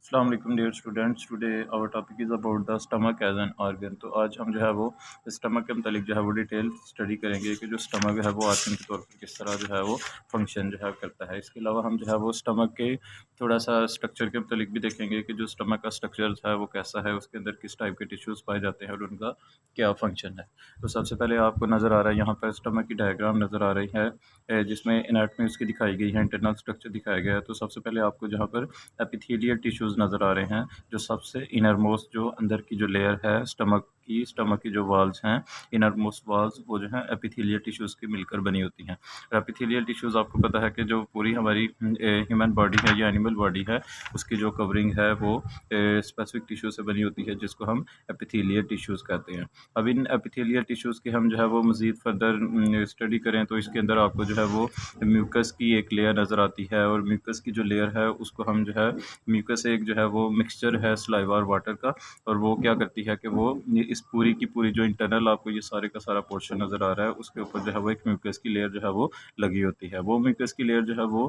अस्सलाम वालेकुम dear students. Today our topic is about the stomach as an organ. तो आज हम जो है वो स्टमक के मतलब जो है वो डिटेल स्टडी करेंगे कि जो स्टमक है वो ऑर्गन के तौर पर किस तरह जो है वो फंक्शन जो है करता है। इसके अलावा हम जो है वो स्टमक के थोड़ा सा स्ट्रक्चर के मतलब भी देखेंगे कि जो स्टमक का स्ट्रक्चर है वो कैसा है, उसके अंदर किस टाइप के टिश्यूज़ पाए जाते हैं और उनका क्या फंक्शन है। तो सबसे पहले आपको नज़र आ रहा है यहाँ पर स्टमक की डायग्राम नज़र आ रही है, जिसमें एनाटॉमी उसकी दिखाई गई है, इंटरनल स्ट्रक्चर दिखाया गया है। तो सबसे पहले आपको जहाँ पर एपिथेलियल टिश्यूज़ नज़र आ रहे हैं, जो सबसे इनर मोस्ट जो अंदर की जो लेयर है स्टमक की जो वाल्स हैं, इनर मोस्ट वाल्स वो जो है एपिथेलियल टिश्यूज़ की मिलकर बनी होती हैं। एपिथेलियल टिश्यूज़ आपको पता है कि जो पूरी हमारी ह्यूमन बॉडी है या एनिमल बॉडी है, उसकी जो कवरिंग है वो स्पेसिफिक टिश्यू से बनी होती है, जिसको हम एपिथेलियल टिश्यूज़ कहते हैं। अब इन एपिथेलियल टिश्यूज़ की हम जो है वो मज़ीद फर्दर स्टडी करें तो इसके अंदर आपको जो है वो म्यूकस की एक लेयर नज़र आती है, और म्यूकस की जो लेयर है उसको हम जो है म्यूकस एक जो है वो मिक्सचर है सलाइवा और वाटर का, और वो क्या करती है कि वो इस पूरी की पूरी जो इंटरनल आपको ये सारे का सारा पोर्शन नज़र आ रहा है, उसके ऊपर जो है वो एक म्यूकस की लेयर जो है वो लगी होती है। वो म्यूकस की लेयर जो है वो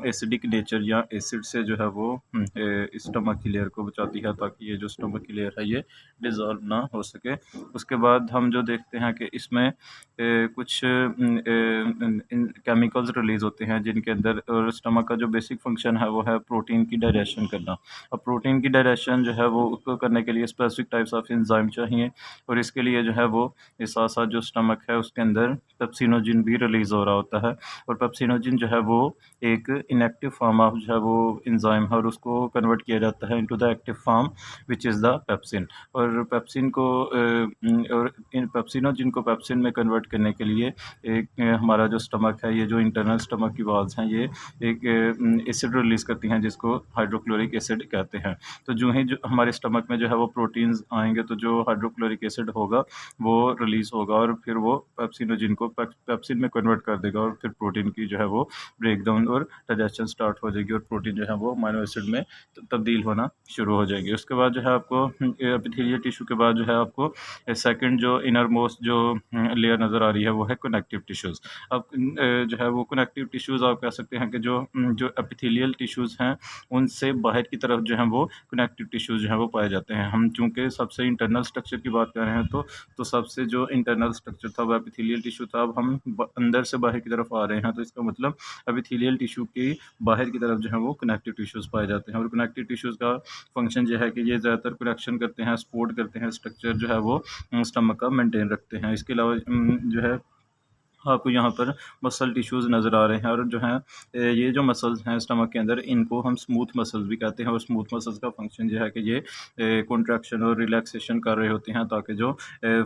एसिडिक नेचर या एसिड से जो है वो स्टमक की लेयर को बचाती है, ताकि ये जो स्टमक की लेयर है ये डिज़ोल्व ना हो सके। उसके बाद हम जो देखते हैं कि इसमें कुछ केमिकल्स रिलीज़ होते हैं जिनके अंदर, और स्टमक का जो बेसिक फंक्शन है वो है प्रोटीन की डाइजेशन करना। अब प्रोटीन की डाइजेशन जो है वो उसको करने के लिए स्पेसिफिक टाइप्स ऑफ एंजाइम चाहिए, और इसके लिए जो है वो इस साथ साथ जो स्टमक है उसके अंदर पेप्सिनोजिन भी रिलीज़ हो रहा होता है, और पेप्सिनोजिन जो है वो एक इनएक्टिव फॉर्म ऑफ जो है वो एंजाइम है, और उसको कन्वर्ट किया जाता है into the active form which is the pepsin. और पेप्सिन को और इन पेप्सिनोजिन को पेप्सिन में कन्वर्ट करने के लिए एक हमारा जो स्टमक है, ये जो इंटरनल स्टमक की वाल्स हैं, ये एक एसिड रिलीज़ करती हैं जिसको हाइड्रोक्लोरिक एसिड कहते हैं। तो जो ही जो हमारे स्टमक में जो है वो प्रोटीन्स आएँगे, तो जो हाइड्रोक्लोरिक एसिड होगा वो रिलीज़ होगा, और फिर वो पेप्सिनोजिन को पेप्सिन में कन्वर्ट कर देगा, और फिर प्रोटीन की जो है वो ब्रेकडाउन और डाइजेशन स्टार्ट हो जाएगी, और प्रोटीन जो है वो अमीनो एसिड में तब्दील होना शुरू हो जाएगी। उसके बाद जो है आपको एपिथेलियल टिश्यू के बाद जो है आपको सेकंड जो इनर मोस्ट जो लेयर नज़र आ रही है वो है कनेक्टिव टिश्यूज़। अब जो है वो कनेक्टिव टिश्यूज़ आप कह सकते हैं कि जो एपिथेलियल टिश्यूज़ हैं उनसे बाहर की तरफ जो है वो कनेक्टिव टिश्यूज़ जो है वो पाए जाते हैं। हम चूँकि सबसे इंटरनल स्ट्रक्चर की बात कर रहे हैं, तो सबसे जो इंटरनल स्ट्रक्चर था वो एपिथेलियल टिश्यू था। अब हम अंदर से बाहर की तरफ आ रहे हैं, तो इसका मतलब एपिथेलियल टिश्यू की बाहर की तरफ जो है वो कनेक्टिव टिश्यूज़ पाए जाते हैं, और कनेक्टिव टिश्यूज़ का फंक्शन जो है कि ये ज़्यादातर कनेक्शन करते हैं, सपोर्ट करते हैं, स्ट्रक्चर जो है वो स्टमक का मेंटेन रखते हैं। इसके अलावा जो है आपको यहाँ पर मसल टिश्यूज़ नज़र आ रहे हैं, और जो हैं ये जो मसल्स हैं स्टमक के अंदर, इनको हम स्मूथ मसल्स भी कहते हैं, और स्मूथ मसल्स का फंक्शन जो है कि ये कॉन्ट्रैक्शन और रिलैक्सेशन कर रहे होते हैं, ताकि जो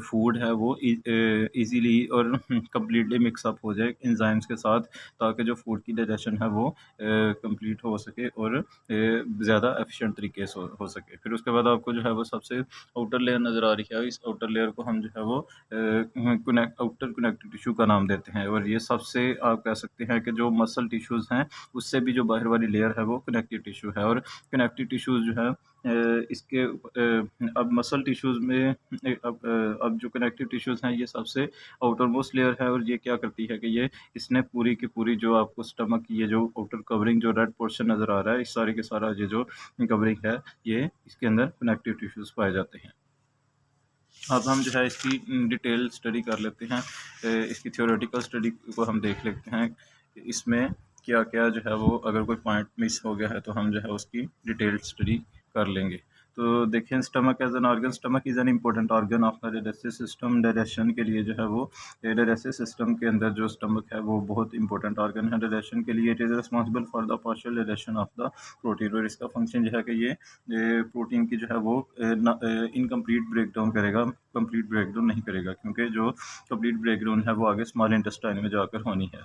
फूड है वो ईज़िली और कम्प्लीटली मिक्सअप हो जाए एंजाइम्स के साथ, ताकि जो फूड की डाइजेशन है वो कंप्लीट हो सके और ज़्यादा एफिशिएंट तरीके से हो सके। फिर उसके बाद आपको जो है वो सबसे आउटर लेयर नज़र आ रही है। इस आउटर लेयर को हम जो है वो आउटर कनेक्टिव टिश्यू का नाम देते हैं, और ये सबसे आप कह सकते हैं कि जो मसल टिश्यूज़ हैं उससे भी जो बाहर वाली लेयर है वो कनेक्टिव टिश्यू है। और कनेक्टिव टिश्यूज़ जो है इसके अब मसल टिश्यूज़ में अब जो कनेक्टिव टिश्यूज़ हैं ये सबसे आउटर मोस्ट लेयर है, और ये क्या करती है कि ये इसने पूरी की पूरी जो आपको स्टमक की ये जो आउटर कवरिंग जो रेड पोर्शन नज़र आ रहा है, इस सारे के सारा ये जो कवरिंग है ये इसके अंदर कनेक्टिव टिश्यूज़ पाए जाते हैं। अब हम जो है इसकी डिटेल स्टडी कर लेते हैं, इसकी थ्योरेटिकल स्टडी को हम देख लेते हैं कि इसमें क्या-क्या जो है वो अगर कोई पॉइंट मिस हो गया है तो हम जो है उसकी डिटेल्ड स्टडी कर लेंगे। तो देखिए, stomach as an organ, stomach is an important organ of the digestive system. Digestion के लिए जो है वो डाइजेस्टिव सिस्टम के अंदर जो स्टमक है वो बहुत इंपॉर्टेंट ऑर्गन है डाइजेशन के लिए। It is responsible for the partial digestion of the protein, और इसका फंक्शन जो है कि ये प्रोटीन की जो है वो इनकम्प्लीट ब्रेकडाउन करेगा, कंप्लीट ब्रेकडाउन नहीं करेगा, क्योंकि जो कंप्लीट ब्रेकडाउन है वो आगे स्मॉल इंटेस्टाइन में जाकर होनी है।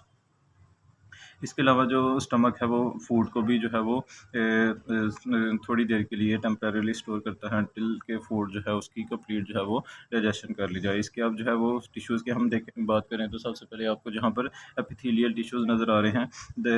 इसके अलावा जो स्टमक है वो फूड को भी जो है वो थोड़ी देर के लिए टेम्परेरी स्टोर करता है, टिल के फूड जो है उसकी कंप्लीट जो है वो डाइजेशन कर ली जाए। इसके अब जो है वो टिश्यूज़ की हम बात करें तो सबसे पहले आपको जहाँ पर एपिथेलियल टिश्यूज़ नज़र आ रहे हैं,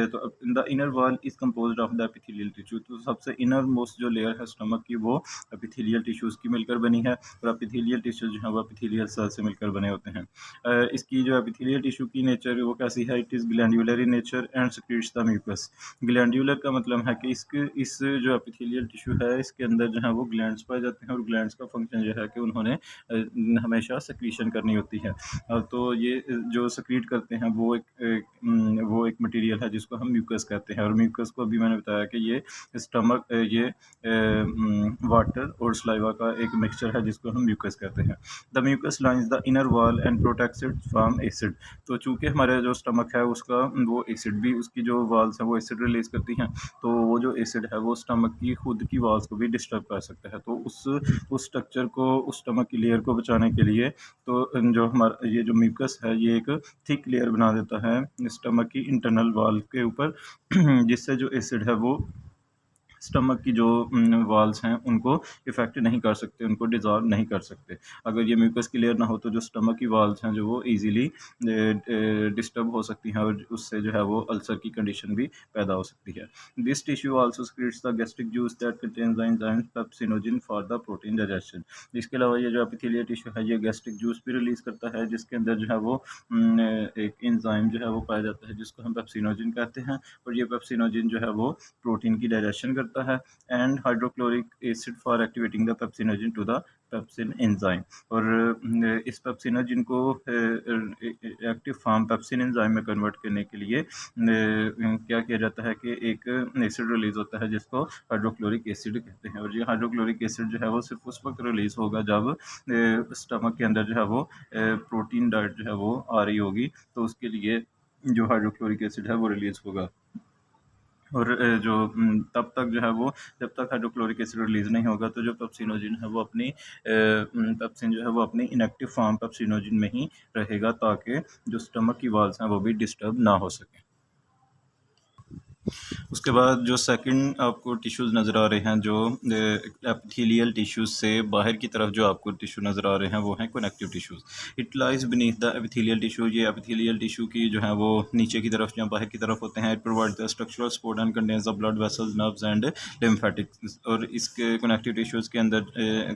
तो the inner wall is composed of the epithelial tissue. तो सबसे इनर मोस्ट जो लेयर है स्टमक की वो एपिथेलियल टिश्यूज़ की मिलकर बनी है, और एपिथेलियल टिश्यूज़ जो है वो एपिथेलियल सेल से मिलकर बने होते हैं। इसकी जो एपिथेलियल टिश्यू की नेचर वो कैसी है, it is glandular in nature and secretes the mucus. Glandular का मतलब है कि इस जो एपिथेलियल टिश्यू है इसके अंदर जो है वो ग्लैंड्स पाए जाते हैं, और ग्लैंड्स का फंक्शन जो है कि उन्होंने हमेशा secretion करनी होती है। तो ये जो secrete करते हैं वो एक मटेरियल है जिसको हम म्यूकस कहते हैं, और म्यूकस को अभी मैंने बताया कि ये स्टमक ये वाटर और सलाइवा का एक मिक्सचर है जिसको हम म्यूकस कहते हैं। The mucus lines the inner wall and protects it from acid. तो चूंकि हमारा जो स्टमक है उसका वो एसिड भी, उसकी जो वाल्स हैं वो एसिड रिलीज करती हैं, तो वो जो एसिड है वो स्टमक की खुद की वाल्स को भी डिस्टर्ब कर सकता है। तो उस स्ट्रक्चर को, उस स्टमक की लेयर को बचाने के लिए तो जो हमारा ये जो म्यूकस है ये एक थिक लेयर बना देता है स्टमक की इंटरनल वाल के ऊपर जिससे जो एसिड है वो स्टमक की जो वाल्स हैं उनको इफ़ेक्ट नहीं कर सकते, उनको डिज़ॉल्व नहीं कर सकते। अगर ये म्यूकस की लेयर ना हो तो जो स्टमक की वाल्स हैं जो वो ईज़िली डिस्टर्ब हो सकती हैं, और उससे जो है वो अल्सर की कंडीशन भी पैदा हो सकती है। This tissue also secretes the gastric juice that contains the enzyme pepsinogen for the protein digestion. इसके अलावा ये जो एपिथेलियल टिश्यू है ये गैस्ट्रिक जूस भी रिलीज़ करता है जिसके अंदर जो है वो एक एंजाइम जो है वो पाया जाता है जिसको हम पेप्सिनोजेन कहते हैं, और ये पेप्सिनोजेन जो है वो प्रोटीन की डाइजेशन करता है। And hydrochloric acid for activating the pepsinogen to the pepsin enzyme. और इस पेप्सिनोजेन को एक्टिव फॉर्म पेप्सिन एंजाइम में कन्वर्ट करने के लिए क्या किया जाता है कि एक एसिड रिलीज होता है जिसको हाइड्रोक्लोरिक एसिड कहते हैं, और ये हाइड्रोक्लोरिक एसिड जो है वो सिर्फ उस वक्त रिलीज होगा जब स्टमक के अंदर जो है वो प्रोटीन डाइट जो है वो आ रही होगी, तो उसके लिए जो हाइड्रोक्लोरिक एसिड है वो रिलीज होगा। और तब तक जो है वो, जब तक हाइड्रोक्लोरिक एसिड रिलीज़ नहीं होगा तो जो पेप्सिनोजेन है वो अपनी पेप्सिन जो है वो अपनी इनएक्टिव फॉर्म पेप्सिनोजेन में ही रहेगा ताकि जो स्टमक की वाल्स हैं वो भी डिस्टर्ब ना हो सकें। उसके बाद जो सेकंड आपको टिश्यूज़ नज़र आ रहे हैं जो एपिथेलियल टिश्यूज़ से बाहर की तरफ जो आपको टिश्यू नज़र आ रहे हैं वो हैं connective tissues. It lies beneath the epithelial tissue. ये एपिथेलियल टिश्यू की जो है वो नीचे की तरफ या बाहर की तरफ होते हैं। It provide the structural support and contains the blood vessels, nerves and lymphatics. और इसके कनेक्टिव टिश्यूज़ के अंदर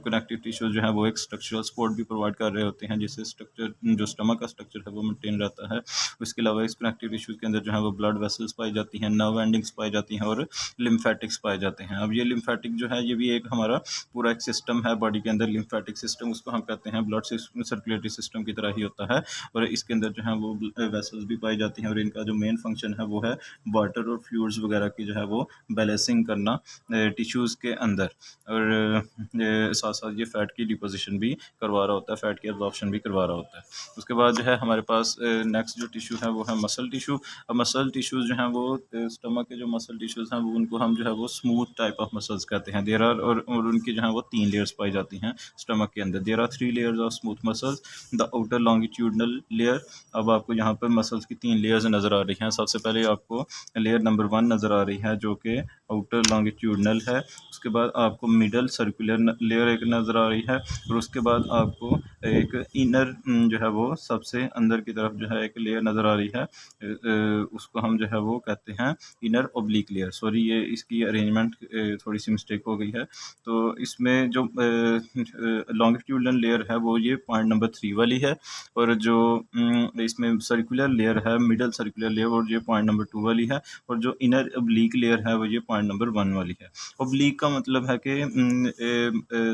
कनेक्टिव टिश्यूज़ जो है वो एक स्ट्रक्चरल सपोर्ट भी प्रोवाइड कर रहे होते हैं जिससे स्ट्रक्चर जो स्टमक का स्ट्रक्चर है वो मेंटेन रहता है। उसके अलावा इस कनेक्टिव टिश्यूज़ के अंदर जो है वो ब्लड वेसल्स पाई जाती हैं, नर्व एंडिंग्स पाई जाती हैं और लिम्फेटिक्स पाए जाते हैं। अब ये लिम्फेटिक जो है ये भी एक हमारा पूरा एक सिस्टम है बॉडी के अंदर। लिम्फेटिक सिस्टम उसको हम कहते हैं ब्लड सर्कुलेटरी सिस्टम की तरह ही होता है, और इसके अंदर जो है वो वेसल्स भी पाई जाती हैं, और इनका जो मेन फंक्शन है वो है वाटर और फ्लूइड्स वगैरह की जो है वो बैलेंसिंग करना टिश्यूज़ के अंदर, और साथ साथ ये फैट की डिपोजिशन भी करवा रहा होता है, फैट की एब्जॉर्प्शन भी करवा रहा होता है। उसके बाद जो है हमारे पास नेक्स्ट जो टिश्यू है वो है मसल टिश्यू। अब मसल टिश्यूज़ जो हैं वो स्टमक के जो मसल टिश्यूज़ हैं वो उनको हम जो है वो स्मूथ टाइप ऑफ मसल्स कहते हैं। देयर आर और उनकी जो है वो 3 लेयर्स पाई जाती हैं स्टमक के अंदर। There are 3 layers of smooth muscles, the outer longitudinal layer. अब आपको यहाँ पर मसल्स की 3 लेयर्स नज़र आ रही हैं। सबसे पहले आपको लेयर नंबर 1 नज़र आ रही है जो कि आउटर लॉन्गिट्यूडनल है। उसके बाद आपको मिडल सर्कुलर लेयर एक नज़र आ रही है, और उसके बाद आपको एक इनर जो है वो सबसे अंदर की तरफ जो है एक लेयर नज़र आ रही है, उसको हम जो है वो कहते हैं इनर ओब्लिक लेयर। सॉरी, ये इसकी अरेंजमेंट थोड़ी सी मिस्टेक हो गई है। तो इसमें जो लॉन्गिट्यूडनल लेयर है वो ये पॉइंट नंबर 3 वाली है, और जो इसमें सर्कुलर लेयर है मिडल सर्कुलर लेयर और ये पॉइंट नंबर 2 वाली है, और जो इनर ओब्लिक लेयर है वो ये पॉइंट नंबर 1 वाली है। ओब्लिक का मतलब है कि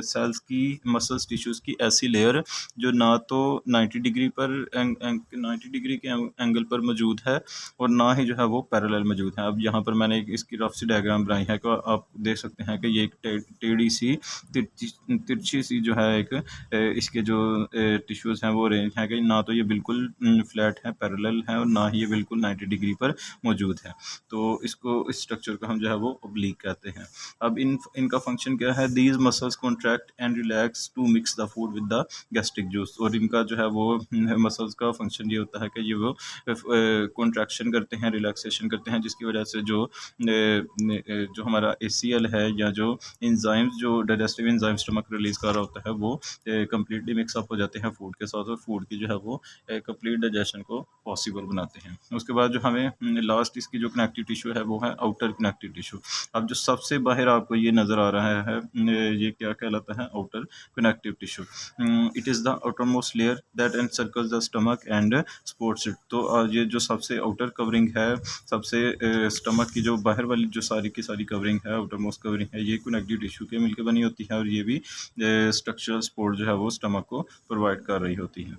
सेल्स की मसल्स टिश्यूज़ की ऐसी लेयर जो ना तो 90 डिग्री पर 90 डिग्री के एंगल पर मौजूद है और ना ही जो है वो पैरेलल मौजूद है। अब यहाँ पर मैंने एक इसकी रफ सी डायग्राम बनाई है कि आप देख सकते हैं कि ये एक टेढ़ी सी तिरछी सी जो है एक इसके जो टिश्यूज़ हैं वो अरेंज हैं कि ना तो ये बिल्कुल फ्लैट है पैरेलल है और ना ही ये बिल्कुल 90 डिग्री पर मौजूद है। तो इसको इस स्ट्रक्चर को हम जो है वो ओब्लिक कहते हैं। अब इनका फंक्शन क्या है? These muscles contract and relax to mix the food with the gastric juice. और इनका जो है वो मसल्स का फंक्शन ये होता है कि ये वो कॉन्ट्रैक्शन करते हैं, रिलैक्सेशन करते हैं, जिसकी वजह से जो हमारा ACL है या जो एंजाइम्स जो डाइजेस्टिव एंजाइम स्टमक रिलीज कर रहा होता है वो कम्प्लीटली मिक्सअप हो जाते हैं फूड के साथ, और फूड की जो है वो कंप्लीट डाइजेशन को पॉसिबल बनाते हैं। उसके बाद जो हमें लास्ट इसकी जो कनेक्टिव टिश्यू है वो है आउटर कनेक्टिव टिश्यू। अब जो सबसे बाहर आपको ये नज़र आ रहा है ये क्या कहलाता है? Outer connective tissue. It is the outermost layer that encircles the stomach and supports it. तो ये जो सबसे आउटर कवरिंग है, सबसे स्टमक की जो बाहर वाली जो सारी की सारी कवरिंग है, आउटर मोस्ट कवरिंग है, ये कनेक्टिव टिश्यू के मिलकर बनी होती है और ये भी स्ट्रक्चरल सपोर्ट जो है वो स्टमक को प्रोवाइड कर रही होती है।